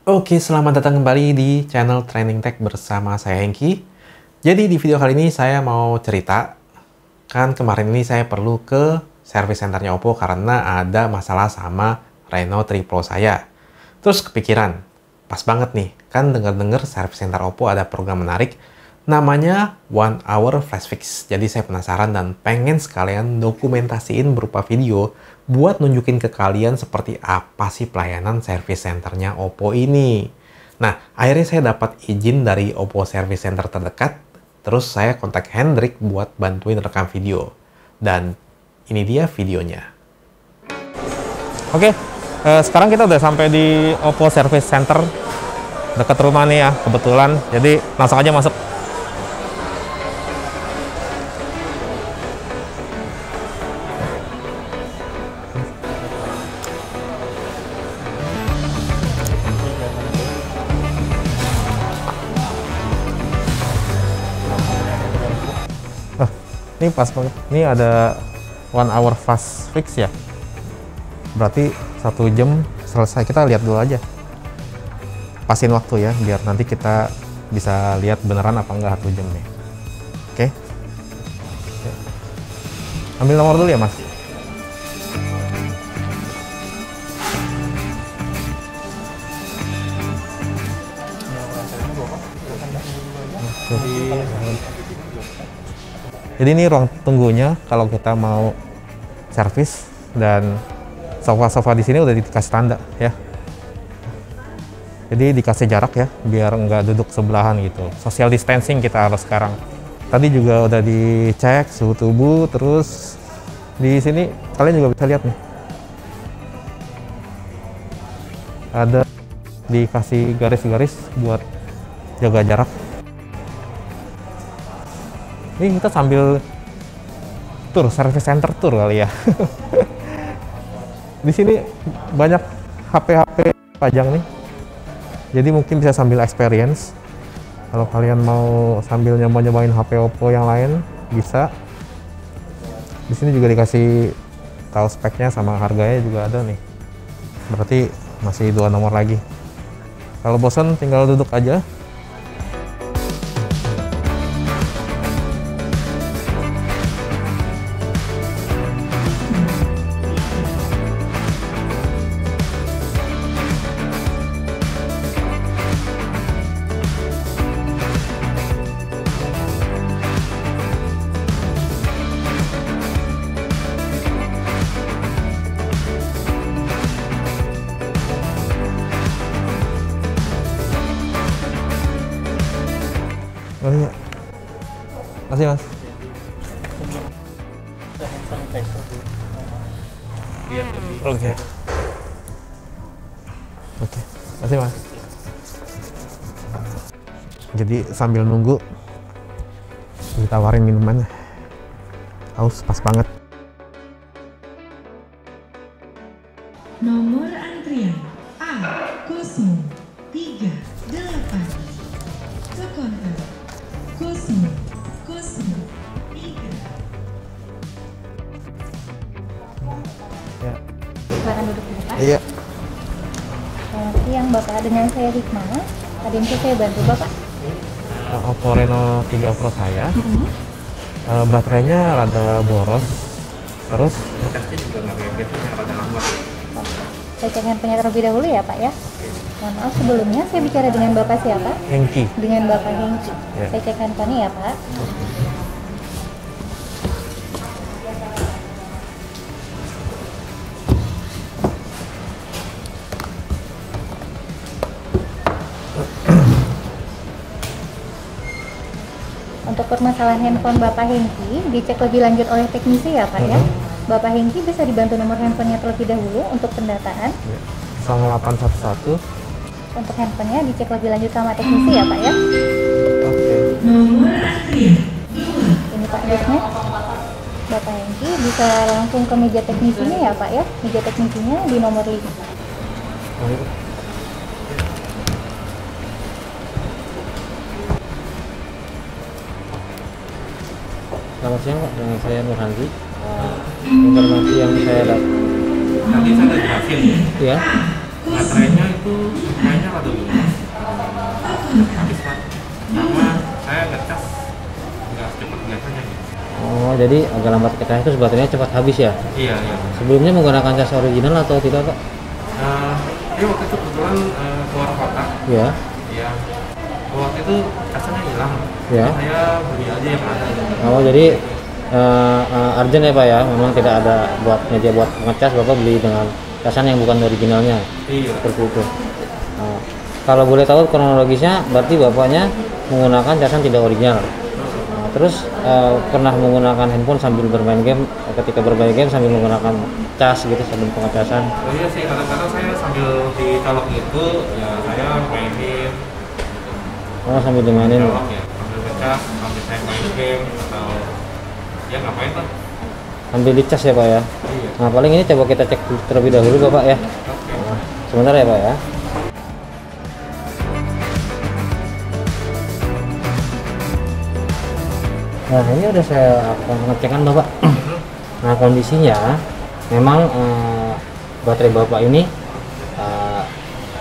Oke, selamat datang kembali di channel Training Tech bersama saya Hengki. Jadi di video kali ini saya mau cerita, kan kemarin ini saya perlu ke service centernya Oppo karena ada masalah sama Reno 3 Pro saya. Terus kepikiran, pas banget nih, kan denger-denger service center Oppo ada program menarik, namanya 1 Hour Flash Fix. Jadi saya penasaran dan pengen sekalian dokumentasiin berupa video buat nunjukin ke kalian seperti apa sih pelayanan service centernya Oppo ini. Nah, akhirnya saya dapat izin dari Oppo Service Center terdekat, terus saya kontak Hendrik buat bantuin rekam video. Dan ini dia videonya. Oke, sekarang kita udah sampai di Oppo Service Center dekat rumah nih ya, kebetulan. Jadi langsung aja masuk. Ini pas banget, ini ada 1 Hour Fast Fix ya, berarti 1 jam selesai. Kita lihat dulu aja, pasin waktu ya, biar nanti kita bisa lihat beneran apa enggak 1 jam nih. Oke. Ambil nomor dulu ya mas. Jadi ini ruang tunggunya kalau kita mau servis, dan sofa-sofa di sini udah dikasih tanda ya. Jadi dikasih jarak ya, biar nggak duduk sebelahan gitu. Social distancing kita harus sekarang. Tadi juga udah dicek suhu tubuh, terus di sini kalian juga bisa lihat nih. Ada dikasih garis-garis buat jaga jarak. Ini kita sambil tour, service center tour kali ya. Di sini banyak HP-HP pajang nih. Jadi mungkin bisa sambil experience. Kalau kalian mau sambil nyoba-nyobain HP Oppo yang lain, bisa. Di sini juga dikasih tahu speknya sama harganya juga ada nih. Berarti masih 2 nomor lagi. Kalau bosan tinggal duduk aja. Oh iya. Makasih mas. Oke. Oke. Makasih mas. Jadi sambil nunggu ditawarin minumannya. Haus pas banget. Nomor antrian A08 ke counter 003. Ya. Silakan duduk dulu Pak. Iya. Selamat siang Bapak, dengan saya Hikmah. Ada yang bisa saya bantu Bapak? Oppo Reno 3 Pro saya. Baterainya rada boros. Terus bekasnya juga nggak kayak gitu, rada lama. Saya cek handphonenya terlebih dahulu ya Pak ya. Mohon maaf, sebelumnya saya bicara dengan Bapak siapa? Hengki. Dengan Bapak Hengki. Ya. Saya cek handphonenya ya Pak. Untuk permasalahan handphone Bapak Hengki, dicek lebih lanjut oleh teknisi ya Pak ya. Bapak Hengki bisa dibantu nomor handphonenya terlebih dahulu untuk pendataan. 0811. Untuk handphonenya dicek lebih lanjut sama teknisi ya Pak ya. Oke. Nomor antrian Ini Pak dosnya. Bapak Hengki bisa langsung ke meja teknisinya ya Pak ya. Meja teknisinya di nomor 5. Oh, iya. Selamat siang Pak, dengan saya Nur Handi. Informasi yang saya dapat Tadi saya udah jelasin ya. ya, Baterainya itu kayaknya rada mulus, habis Pak. Karena saya ngecas nggak secepat biasanya gitu. Oh, jadi agak lambat ke cas itu baterainya cepat habis ya? Iya, iya. Sebelumnya menggunakan cas original atau tidak, Pak? Dia waktu itu kebetulan keluar kota. Ya. Iya. Waktu itu casnya hilang. Ya. Saya beli aja yang ada. Oh, jadi urgent ya Pak ya? Memang tidak ada media buat ngecas, Bapak beli dengan casan yang bukan originalnya. Iya. Seperti itu. Kalau boleh tahu kronologisnya, berarti Bapaknya menggunakan casan tidak original. Terus pernah menggunakan handphone sambil bermain game, ketika bermain game sambil menggunakan cas gitu, sambil pengecasan? Oh iya sih, kadang-kadang saya sambil dicolok gitu, ya saya mainin. Oh, sambil dimainin. Colok ya, sambil ngecas, sambil saya main game atau ya ngapain Pak? Sambil dicas ya Pak ya? Iya. Nah, paling ini coba kita cek terlebih dahulu Bapak ya. Oke. Sebentar ya Pak ya. Nah, ini udah saya pengecekan Bapak. Nah, kondisinya memang baterai Bapak ini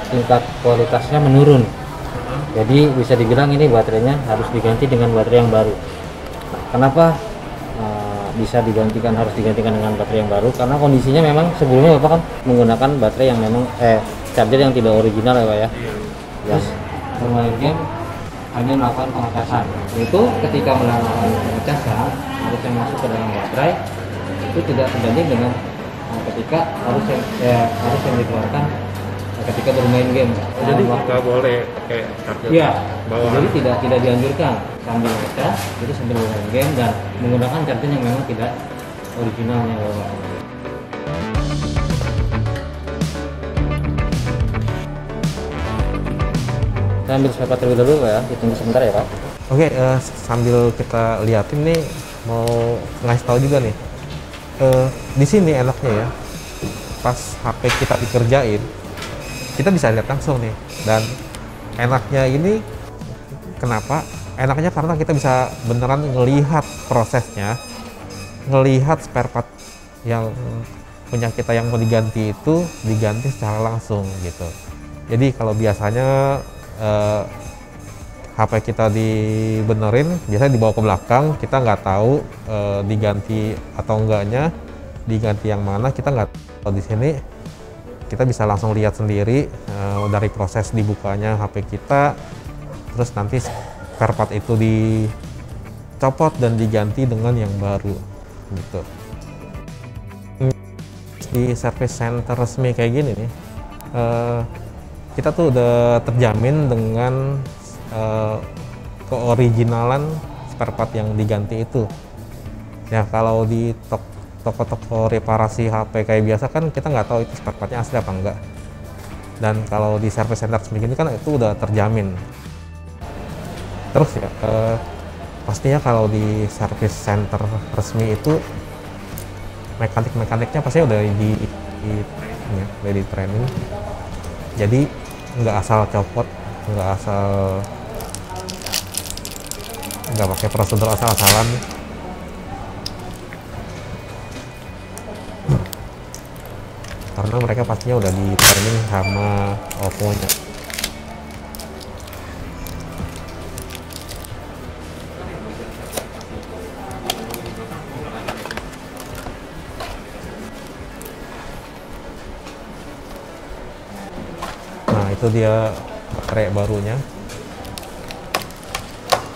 tingkat kualitasnya menurun. Jadi bisa dibilang ini baterainya harus diganti dengan baterai yang baru. Kenapa bisa harus digantikan dengan baterai yang baru? Karena kondisinya memang sebelumnya Bapak kan menggunakan baterai yang memang charger yang tidak original ya Pak ya. Yes. Bermain game hanya melakukan pengecasan. Itu ketika melakukan pengecasan harus yang masuk ke dalam baterai itu tidak sebanding dengan ketika harus yang dikeluarkan ketika bermain game. Jadi nggak boleh pakai charger Iya. bawah. Jadi tidak dianjurkan sambil ngecas itu sambil bermain game dan menggunakan charger yang memang tidak originalnya Bapak. Saya ambil spare part terlebih dahulu Pak ya, ditunggu sebentar ya Pak. Oke, sambil kita liatin nih, mau ngasih tahu juga nih. Di sini enaknya ya, pas HP kita dikerjain, kita bisa lihat langsung nih. Dan enaknya ini, kenapa? Enaknya karena kita bisa beneran ngelihat prosesnya, ngelihat spare part yang punya kita yang mau diganti itu diganti secara langsung gitu. Jadi kalau biasanya HP kita dibenerin, biasanya dibawa ke belakang, kita nggak tahu diganti atau enggaknya, diganti yang mana kita nggak tahu. Di sini kita bisa langsung lihat sendiri dari proses dibukanya HP kita, terus nanti spare part itu dicopot dan diganti dengan yang baru gitu. Di service center resmi kayak gini nih, kita tuh udah terjamin dengan keoriginalan spare part yang diganti itu. Ya kalau di toko-toko reparasi HP kayak biasa kan kita nggak tahu itu spare partnya asli apa enggak. Dan kalau di service center begini kan itu udah terjamin. Terus ya pastinya kalau di service center resmi itu mekaniknya pasti udah di training. Jadi nggak asal copot, nggak pakai prosedur asal-asalan. Karena mereka pastinya udah di training sama Oppo-nya. Nah, itu dia baterai barunya.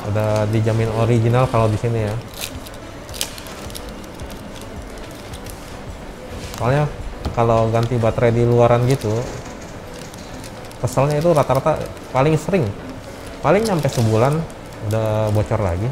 Udah dijamin original kalau di sini ya. Soalnya kalau ganti baterai di luaran gitu, keselnya itu rata-rata paling sering, paling nyampe sebulan udah bocor lagi.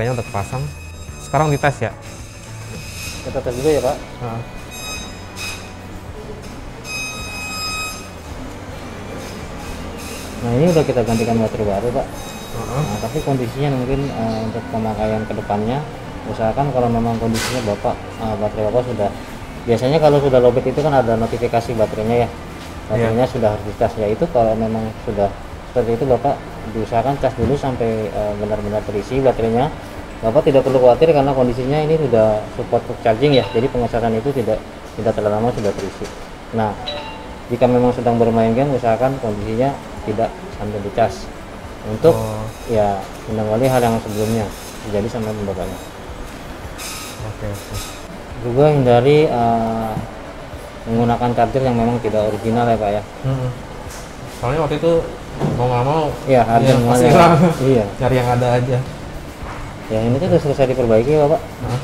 baterainya udah kepasang. Sekarang dites ya. Kita tes dulu ya Pak. Nah, Nah ini udah kita gantikan baterai baru Pak. Nah, tapi kondisinya mungkin untuk pemakaian kedepannya, usahakan kalau memang kondisinya Bapak baterai Bapak sudah, biasanya kalau sudah lowbat itu kan ada notifikasi baterainya ya, baterainya sudah harus dicas ya. Itu kalau memang sudah seperti itu Bapak diusahakan cas dulu sampai benar-benar terisi baterainya. Bapak tidak perlu khawatir karena kondisinya ini sudah support quick charging ya, jadi pengecasan itu tidak terlalu lama sudah terisi. Nah jika memang sedang bermain game, usahakan kondisinya tidak sampai dicas untuk ya menangani hal yang sebelumnya terjadi sama Bapaknya. oke. Juga hindari menggunakan charger yang memang tidak original ya Pak ya. Soalnya waktu itu mau nggak mau Iya, harga ya, pasti lah. Iya. Cari yang ada aja. Ya ini tuh sudah selesai diperbaiki ya Pak. Nah,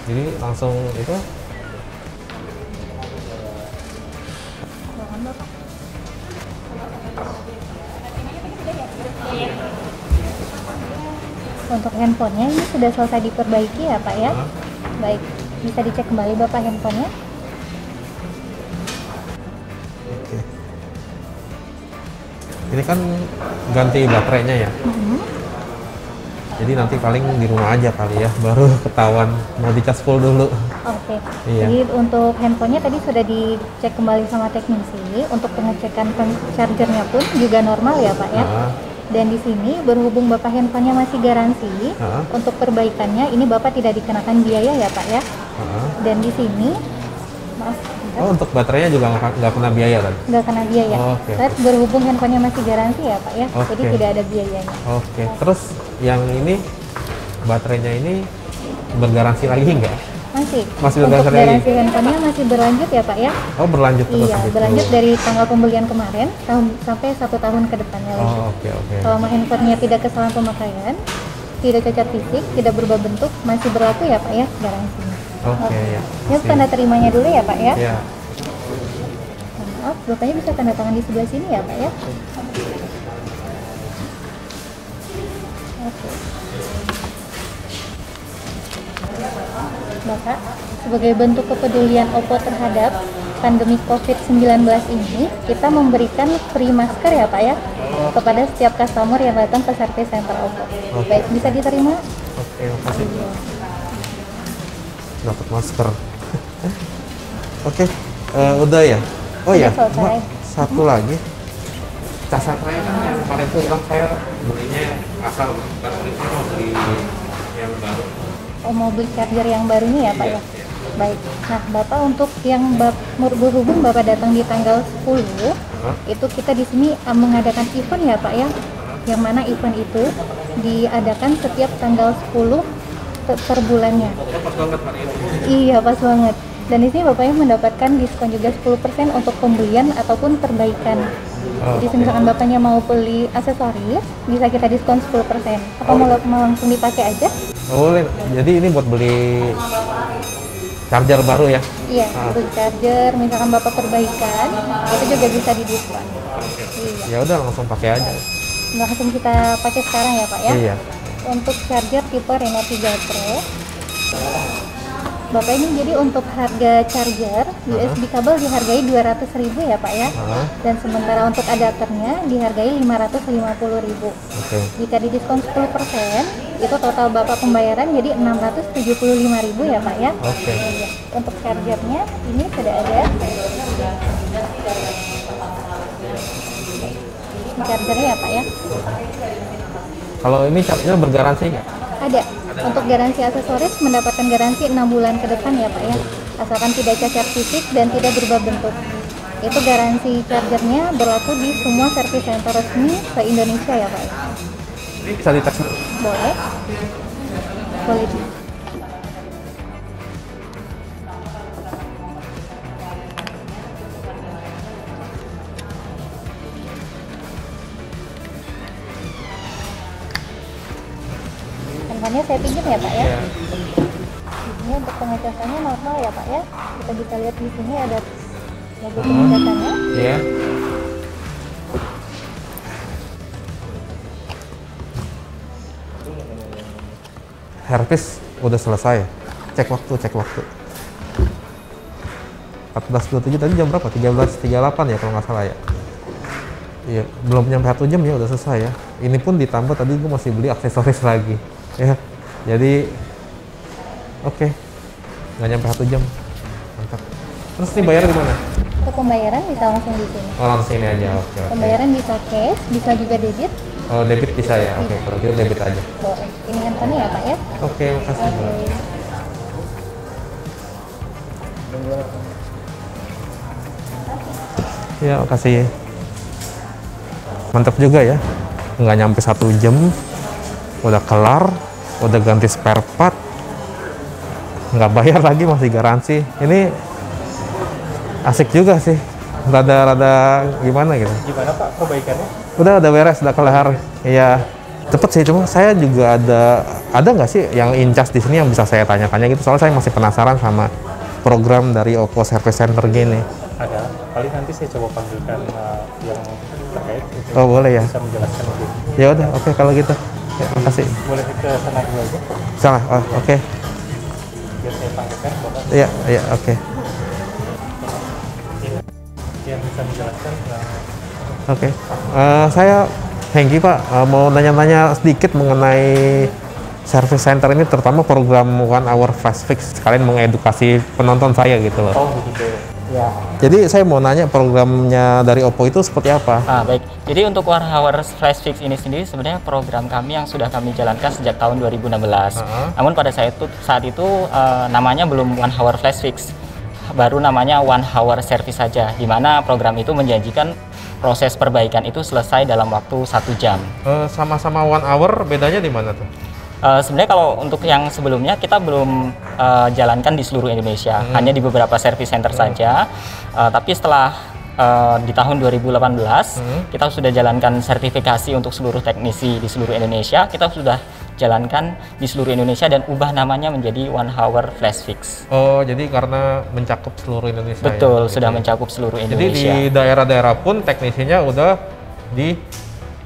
jadi langsung itu Untuk handphonenya ini sudah selesai diperbaiki ya Pak ya. Baik, bisa dicek kembali Bapak handphonenya. oke. Ini kan ganti baterainya ya. Jadi nanti paling di rumah aja kali ya, baru ketahuan mau dicas full dulu. Oke. Iya. Jadi untuk handphonenya tadi sudah dicek kembali sama teknisi. Untuk pengecekan chargernya pun juga normal ya Pak ya. Dan di sini berhubung Bapak handphonenya masih garansi, untuk perbaikannya ini Bapak tidak dikenakan biaya ya Pak ya. Dan di sini, maaf, Oh, untuk baterainya juga nggak kena biaya kan? nggak kena biaya. Oke. Tapi berhubung handphonenya masih garansi ya Pak ya, jadi Oke. tidak ada biayanya. Oke. Terus yang ini baterainya ini bergaransi lagi nggak? Masih. Masih Untuk bergaransi lagi? garansi handphonenya masih berlanjut ya Pak ya. Oh, berlanjut terus Iya, gitu. berlanjut dari tanggal pembelian kemarin sampai 1 tahun ke depannya lagi. Oh, oke. Selama handphonenya tidak kesalahan pemakaian, tidak cacat fisik, tidak berubah bentuk, masih berlaku ya Pak ya garansinya. Oke, ya. Yuk tanda terimanya dulu ya Pak ya. Ya. Maaf, Bapaknya bisa tanda tangan di sebelah sini ya Pak ya. Oke. Bapak, sebagai bentuk kepedulian Oppo terhadap pandemi COVID-19 ini, kita memberikan free masker ya Pak ya, kepada setiap customer yang datang ke service center Oppo. Baik, bisa diterima? Oke, makasih. Dapat masker. Oke, udah ya. Oh ya, Sudah selesai. Mbak, satu lagi. Casan saya kan yang kemarin tuh bilang saya belinya asal bukan original, mau beli yang baru. Oh, mau beli charger yang baru ini ya Pak ya? Baik. Nah, Bapak untuk yang berhubung Bapak datang di tanggal 10, itu kita di sini mengadakan event ya Pak ya. Yang mana event itu diadakan setiap tanggal 10 per bulannya. Pas banget hari ini. Iya, pas banget. Dan di sini Bapaknya mendapatkan diskon juga 10% untuk pembelian ataupun perbaikan. Jadi misalkan Bapaknya mau beli aksesoris, bisa kita diskon 10%. Apa mau langsung dipakai aja? Boleh. Jadi ini buat beli charger baru ya? Iya, beli charger, misalkan Bapak perbaikan, itu juga bisa didiskon. Iya, Ya udah langsung pakai aja. langsung kita pakai sekarang ya Pak ya. Iya. Untuk charger tipe Reno 3 Pro, Bapak ini jadi untuk harga charger USB kabel dihargai 200.000 ya Pak ya. Dan sementara untuk adapternya dihargai 550.000. Oke. Jika didiskon 10%, itu total Bapak pembayaran jadi 675.000 ya Pak ya. Oke. Iya. Untuk chargernya ini sudah ada. Chargernya ya Pak ya. Kalau ini chargernya bergaransi nggak? Ada. Untuk garansi aksesoris mendapatkan garansi 6 bulan ke depan ya Pak ya. Asalkan tidak cacat fisik dan tidak berubah bentuk. Itu garansi chargernya berlaku di semua service center resmi se-Indonesia ya Pak ya. Ini bisa dites dulu. Boleh. Boleh. Handphonenya saya pinjam ya Pak ya. Iya. Ini untuk pengecasannya normal ya Pak ya. Kita bisa lihat di sini ada logo pengecasannya. Iya. servis udah selesai. Cek waktu. 14.27 tadi jam berapa? 13.38 ya kalau nggak salah ya. Iya, belum nyampe 1 jam ya udah selesai ya. Ini pun ditambah tadi gue masih beli aksesoris lagi. Ya, jadi oke. Nggak nyampe 1 jam. Mantap. Terus ini bayar di mana? Untuk pembayaran bisa langsung di sini. Oh, langsung sini aja. Oke. Pembayaran bisa cash, bisa juga debit. Oh, debit bisa ya. Oke, kalau gitu debit aja. Boleh. Ini handphone ya Pak ya? Oke, makasih. Oke. Ya, makasih. Mantap juga ya. Nggak nyampe 1 jam. Udah kelar. Udah ganti spare part. Nggak bayar lagi, masih garansi. Ini asik juga sih. Rada gimana gitu. Gimana Pak perbaikannya? Udah beres, udah kelar. Iya. Cepet sih, cuma saya juga ada nggak sih yang incas di sini yang bisa saya tanya-tanya gitu. Soalnya saya masih penasaran sama program dari Oppo Service Center gini. Ada. Paling nanti saya coba panggilkan yang terkait. Oh, boleh ya. Bisa menjelaskan lebih. Ya udah, oke kalau gitu. Ya, makasih. Boleh ke sana dulu aja. Salah. Oh, oke. Biar saya panggilkan Bapak. Iya, oke. Yang bisa menjelaskan. Oke. Saya Hengki Pak, mau nanya-nanya sedikit mengenai Service Center ini, terutama program One Hour Flash Fix, sekalian mengedukasi penonton saya gitu loh. Oh begitu. Ya. Jadi saya mau nanya programnya dari Oppo itu seperti apa? Baik. Jadi untuk One Hour Flash Fix ini sendiri sebenarnya program kami yang sudah kami jalankan sejak tahun 2016. Namun pada saat itu namanya belum One Hour Flash Fix, baru namanya One Hour Service saja, di mana program itu menjanjikan proses perbaikan itu selesai dalam waktu 1 jam. Sama-sama 1 hour, bedanya di mana tuh? Sebenarnya kalau untuk yang sebelumnya kita belum jalankan di seluruh Indonesia, hanya di beberapa service center saja. Tapi setelah di tahun 2018 kita sudah jalankan sertifikasi untuk seluruh teknisi di seluruh Indonesia. Kita sudah jalankan di seluruh Indonesia dan ubah namanya menjadi One Hour Flash Fix. Oh, jadi karena mencakup seluruh Indonesia. Betul, ya? sudah mencakup seluruh Indonesia. Jadi di daerah-daerah pun teknisinya udah di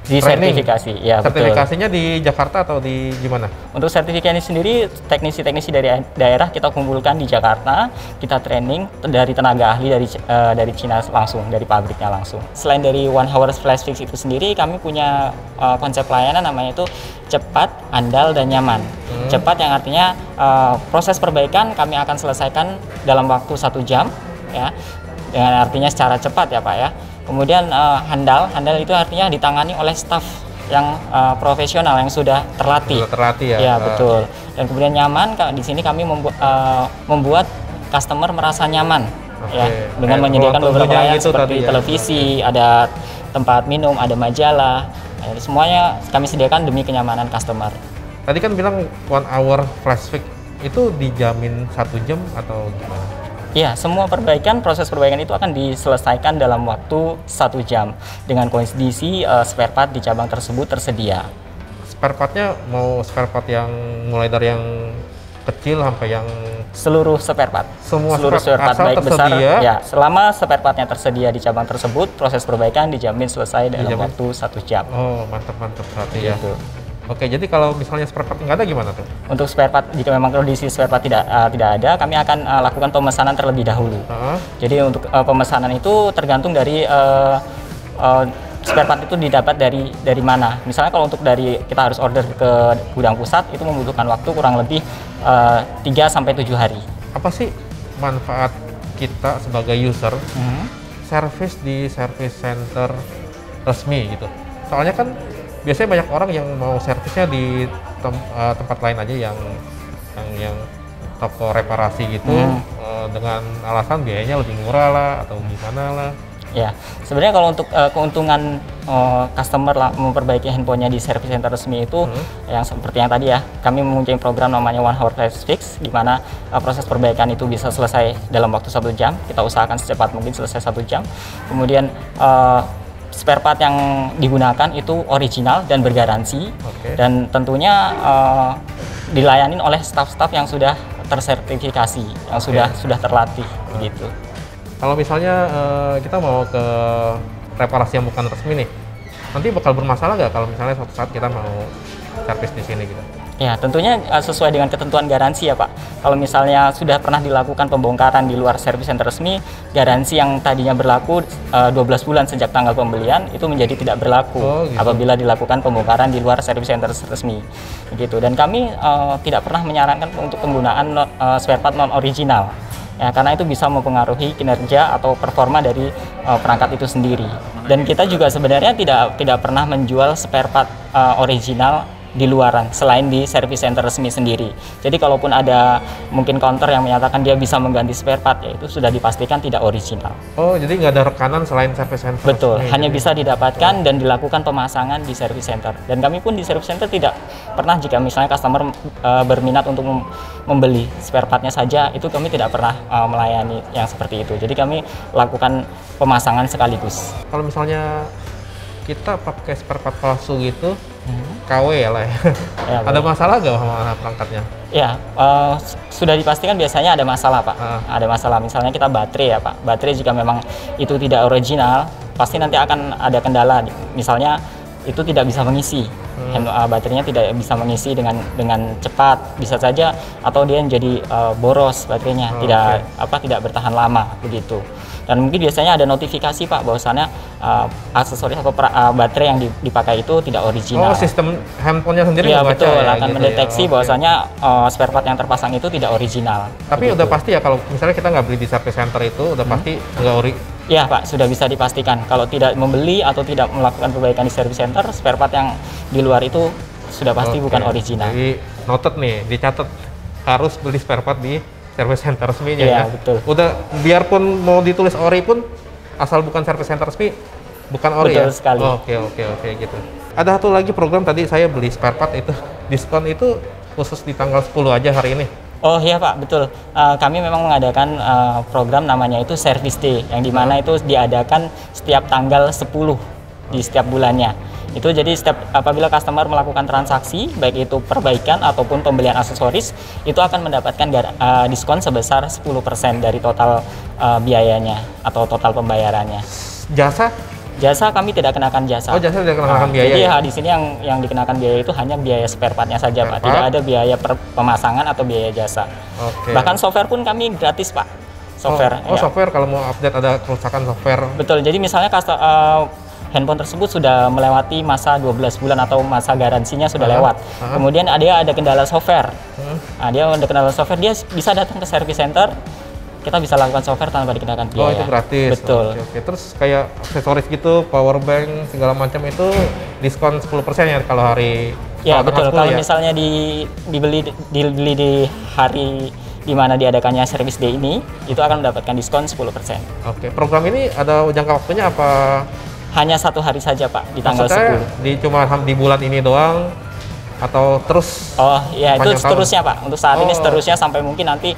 sertifikasi, ya betul. Sertifikasinya di Jakarta atau di gimana? Untuk sertifikasi sendiri, teknisi-teknisi dari daerah kita kumpulkan di Jakarta, kita training dari tenaga ahli dari Cina langsung, dari pabriknya langsung. Selain dari One Hour Flash Fix itu sendiri, kami punya konsep pelayanan namanya itu cepat, andal, dan nyaman. Cepat yang artinya proses perbaikan kami akan selesaikan dalam waktu 1 jam, ya, dengan artinya secara cepat ya Pak ya. Kemudian handal itu artinya ditangani oleh staf yang profesional yang sudah terlatih. Sudah terlatih ya. Ya betul. Dan kemudian nyaman, di sini kami membuat customer merasa nyaman, ya, dengan menyediakan beberapa layanan gitu seperti televisi, ada tempat minum, ada majalah, semuanya kami sediakan demi kenyamanan customer. Tadi kan bilang 1 hour flash fix itu dijamin 1 jam atau gimana? Iya, semua proses perbaikan itu akan diselesaikan dalam waktu 1 jam dengan kondisi spare part di cabang tersebut tersedia. Spare partnya mau spare part yang mulai dari yang kecil sampai yang seluruh spare part. Seluruh spare part baik tersedia, besar. Ya, selama spare partnya tersedia di cabang tersebut, proses perbaikan dijamin selesai dalam waktu 1 jam. Oh, mantap berarti ya. Gitu. Oke, jadi kalau misalnya spare part nggak ada gimana tuh? Untuk spare part, jika memang kondisi spare part tidak ada, kami akan lakukan pemesanan terlebih dahulu. Jadi untuk pemesanan itu tergantung dari spare part itu didapat dari mana. Misalnya kalau untuk kita harus order ke gudang pusat, itu membutuhkan waktu kurang lebih 3-7 hari. Apa sih manfaat kita sebagai user service di service center resmi gitu? Soalnya kan biasanya banyak orang yang mau servisnya di tempat lain aja yang toko reparasi gitu, dengan alasan biayanya lebih murah lah atau gimana lah. Ya, sebenarnya kalau untuk keuntungan customer memperbaiki handphonenya di service center resmi itu yang seperti yang tadi ya, kami mempunyai program namanya One Hour Flash Fix, di mana proses perbaikan itu bisa selesai dalam waktu 1 jam. Kita usahakan secepat mungkin selesai 1 jam. Kemudian spare part yang digunakan itu original dan bergaransi, dan tentunya dilayani oleh staf-staf yang sudah tersertifikasi, yang sudah terlatih begitu. Kalau misalnya kita mau ke reparasi yang bukan resmi nih, nanti bakal bermasalah nggak kalau misalnya suatu saat kita mau servis di sini gitu? Ya, tentunya sesuai dengan ketentuan garansi ya Pak. Kalau misalnya sudah pernah dilakukan pembongkaran di luar service center resmi, garansi yang tadinya berlaku 12 bulan sejak tanggal pembelian itu menjadi tidak berlaku gitu. apabila dilakukan pembongkaran di luar service center resmi. Begitu. Dan kami tidak pernah menyarankan untuk penggunaan spare part non original. Ya, karena itu bisa mempengaruhi kinerja atau performa dari perangkat itu sendiri. Dan kita juga sebenarnya tidak pernah menjual spare part original di luaran selain di service center resmi sendiri. Jadi kalaupun ada mungkin counter yang menyatakan dia bisa mengganti spare part, ya itu sudah dipastikan tidak original. Oh, jadi nggak ada rekanan selain service center? Betul, resmi, hanya gitu. bisa didapatkan dan dilakukan pemasangan di service center. Dan kami pun di service center tidak pernah, jika misalnya customer berminat untuk membeli spare partnya saja, itu kami tidak pernah melayani yang seperti itu. Jadi kami lakukan pemasangan sekaligus. Kalau misalnya kita pakai spare part palsu gitu, KW ya lah ya. Ya, ada masalah nggak sama perangkatnya? Ya, sudah dipastikan biasanya ada masalah Pak. Ada masalah, misalnya kita baterai ya Pak. Baterai jika memang itu tidak original, pasti nanti akan ada kendala. Misalnya itu tidak bisa mengisi, baterainya tidak bisa mengisi dengan cepat, bisa saja, atau dia menjadi boros baterainya, tidak bertahan lama begitu. Dan mungkin biasanya ada notifikasi Pak bahwasannya aksesoris atau baterai yang dipakai itu tidak original. Oh, sistem handphonenya sendiri ya, ngebaca betul, ya, akan gitu mendeteksi ya? bahwasannya spare part yang terpasang itu tidak original. Tapi begitu. udah pasti ya kalau misalnya kita nggak beli di service center itu udah pasti nggak ori. Ya Pak, sudah bisa dipastikan. Kalau tidak membeli atau tidak melakukan perbaikan di service center, spare part yang di luar itu sudah pasti bukan original. Jadi noted nih, dicatat harus beli spare part di service center resminya Iya, ya. betul. Udah biarpun mau ditulis ori pun asal bukan service center resmi bukan ori Betul ya. sekali. Oke gitu. Ada satu lagi program tadi saya beli spare part itu diskon itu khusus di tanggal 10 aja hari ini. Oh iya Pak, betul. Kami memang mengadakan program namanya itu Service Day, yang dimana itu diadakan setiap tanggal 10 di setiap bulannya. Itu jadi apabila customer melakukan transaksi, baik itu perbaikan ataupun pembelian aksesoris, itu akan mendapatkan diskon sebesar 10% dari total biayanya atau total pembayarannya. Jasa kami tidak kenakan jasa. Oh, jasa tidak kenakan biaya. Jadi ya? di sini yang dikenakan biaya itu hanya biaya spare partnya saja Pak. Tidak ada biaya pemasangan atau biaya jasa. Oke. Bahkan software pun kami gratis Pak. Software. Oh, ya. software kalau mau update ada kerusakan software. Betul. Jadi misalnya handphone tersebut sudah melewati masa 12 bulan atau masa garansinya sudah lewat. Kemudian ada kendala software. Nah, dia ada kendala software, dia bisa datang ke service center. Kita bisa lakukan software tanpa dikenakan biaya. Oh, itu gratis. Betul. Oke. Terus kayak aksesoris gitu, power bank segala macam itu diskon 10% ya kalau hari. Ya, betul. Kalau ya? misalnya dibeli di hari di mana diadakannya Service Day ini, itu akan mendapatkan diskon 10%. Oke. Program ini ada jangka waktunya apa? Hanya 1 hari saja Pak, di tanggal Maksudnya 10. cuma di bulan ini doang atau terus? Oh ya, itu sepanjang seterusnya tahun? Pak. Untuk saat ini seterusnya sampai mungkin nanti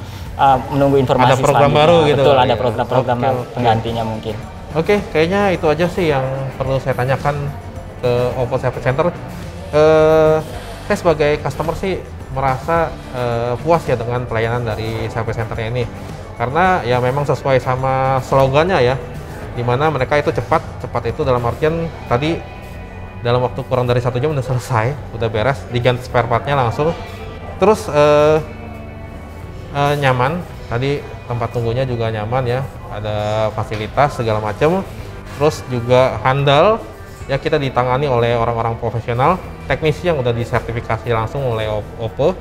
menunggu informasi Ada program selanjutnya. baru gitu? Betul, ada Iya. program-program Oke. penggantinya mungkin. Oke, kayaknya itu aja sih yang perlu saya tanyakan ke Oppo Service Center. Saya sebagai customer sih merasa puas ya dengan pelayanan dari Service Center ini. Karena ya memang sesuai sama slogannya ya, dimana mereka itu cepat itu dalam artian tadi dalam waktu kurang dari 1 jam udah selesai, udah beres, diganti spare partnya langsung. Terus nyaman, tadi tempat tunggunya juga nyaman ya, ada fasilitas segala macam. Terus juga handal, ya kita ditangani oleh orang-orang profesional, teknisi yang udah disertifikasi langsung oleh Oppo,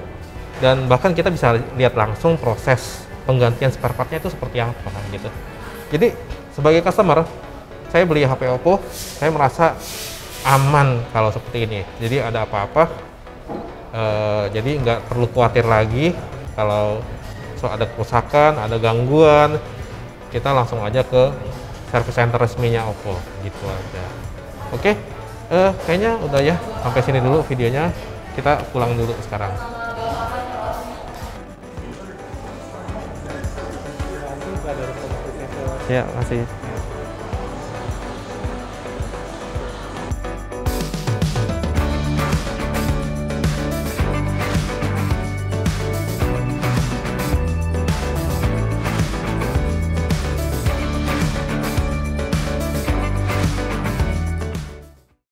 dan bahkan kita bisa lihat langsung proses penggantian spare partnya itu seperti apa gitu. Jadi sebagai customer, saya beli HP Oppo, saya merasa aman kalau seperti ini. Jadi ada apa-apa, jadi nggak perlu khawatir lagi kalau ada kerusakan, ada gangguan, kita langsung aja ke service center resminya Oppo gitu aja. Oke, kayaknya udah ya, sampai sini dulu videonya, kita pulang dulu sekarang. Ya, masih.